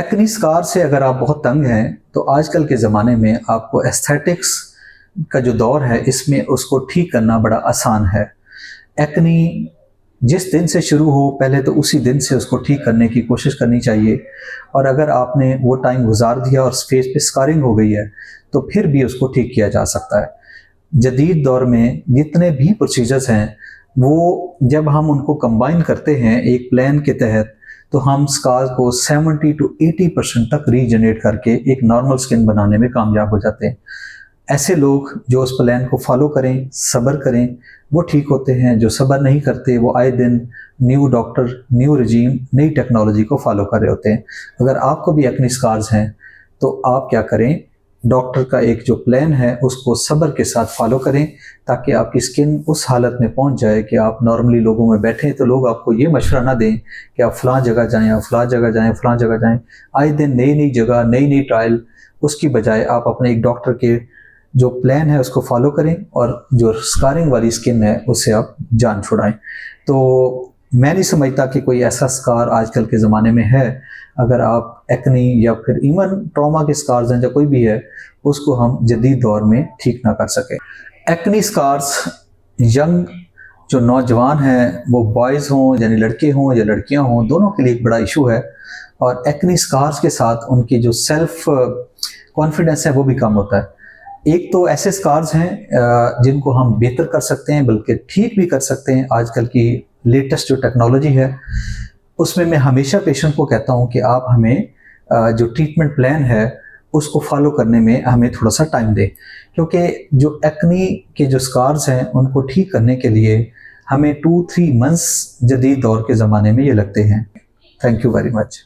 Acne scar से अगर आप बहुत तंग हैं तो आजकल के ज़माने में आपको एस्थेटिक्स का जो दौर है इसमें उसको ठीक करना बड़ा आसान है। एक्ने जिस दिन से शुरू हो पहले तो उसी दिन से उसको ठीक करने की कोशिश करनी चाहिए, और अगर आपने वो टाइम गुजार दिया और फेस पे स्कारिंग हो गई है तो फिर भी उसको ठीक किया जा सकता है। जदीद दौर में जितने भी प्रोसीजर्स हैं वो जब हम उनको कंबाइन करते हैं एक प्लान के तहत तो हम स्कार्स को 70 to 80% तक रीजनरेट करके एक नॉर्मल स्किन बनाने में कामयाब हो जाते हैं। ऐसे लोग जो उस प्लान को फॉलो करें, सब्र करें, वो ठीक होते हैं। जो सब्र नहीं करते वो आए दिन न्यू डॉक्टर, न्यू रजीम, नई टेक्नोलॉजी को फॉलो कर रहे होते हैं। अगर आपको भी एक्ने स्कार्स हैं तो आप क्या करें, डॉक्टर का एक जो प्लान है उसको सब्र के साथ फॉलो करें ताकि आपकी स्किन उस हालत में पहुंच जाए कि आप नॉर्मली लोगों में बैठें तो लोग आपको ये मशवरा ना दें कि आप फ़लाँ जगह जाएं, आप फ़लाँ जगह जाएं, फ़लाँ जगह जाएं। आए दिन नई नई जगह, नई नई ट्रायल, उसकी बजाय आप अपने एक डॉक्टर के जो प्लान है उसको फॉलो करें और जो स्कारिंग वाली स्किन है उससे आप जान छुड़ाएं। तो मैं नहीं समझता कि कोई ऐसा स्कार आजकल के ज़माने में है। अगर आप एक्ने या फिर इवन ट्रॉमा के स्कार्स हैं या कोई भी है उसको हम जदीद दौर में ठीक ना कर सके। एक्ने स्कार्स यंग जो नौजवान हैं वो बॉयज़ हों यानी लड़के हों या लड़कियां हों, दोनों के लिए एक बड़ा इशू है। और एक्ने स्कार्स के साथ उनकी जो सेल्फ कॉन्फिडेंस है वो भी कम होता है। एक तो ऐसे स्कार्स हैं जिनको हम बेहतर कर सकते हैं बल्कि ठीक भी कर सकते हैं। आजकल की लेटेस्ट जो टेक्नोलॉजी है उसमें मैं हमेशा पेशेंट को कहता हूं कि आप हमें जो ट्रीटमेंट प्लान है उसको फॉलो करने में हमें थोड़ा सा टाइम दें, क्योंकि जो एक्ने के जो स्कार्स हैं उनको ठीक करने के लिए हमें 2-3 मंथ्स जदीद दौर के ज़माने में ये लगते हैं। Thank you very much.